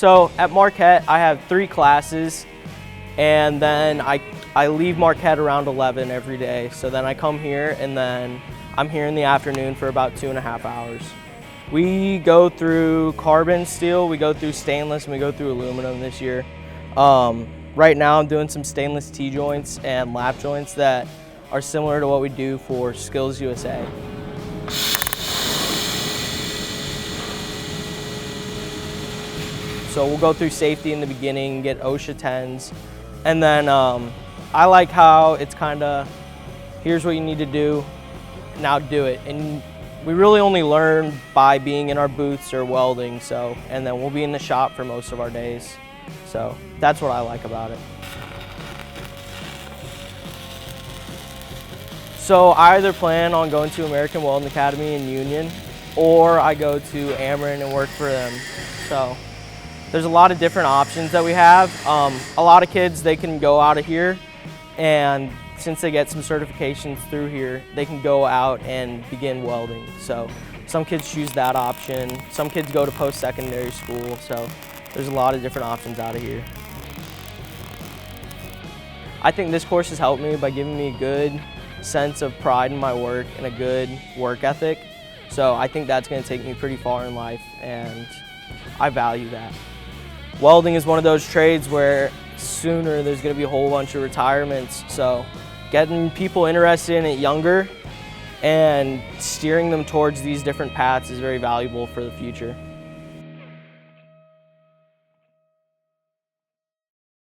So at Marquette, I have 3 classes, and then I leave Marquette around 11 every day. So then I come here, and then I'm here in the afternoon for about 2.5 hours. We go through carbon steel, we go through stainless, and we go through aluminum this year. Right now I'm doing some stainless T-joints and lap joints that are similar to what we do for Skills USA. So we'll go through safety in the beginning, get OSHA 10s, and then I like how it's kind of, here's what you need to do, now do it. And we really only learn by being in our booths or welding, and then we'll be in the shop for most of our days. So that's what I like about it. So I either plan on going to American Welding Academy in Union, or I go to Ameren and work for them. So there's a lot of different options that we have. A lot of kids, they can go out of here, and since they get some certifications through here, they can go out and begin welding. So some kids choose that option. Some kids go to post-secondary school. So there's a lot of different options out of here. I think this course has helped me by giving me a good sense of pride in my work and a good work ethic. So I think that's going to take me pretty far in life, and I value that. Welding is one of those trades where sooner there's going to be a whole bunch of retirements. So getting people interested in it younger and steering them towards these different paths is very valuable for the future.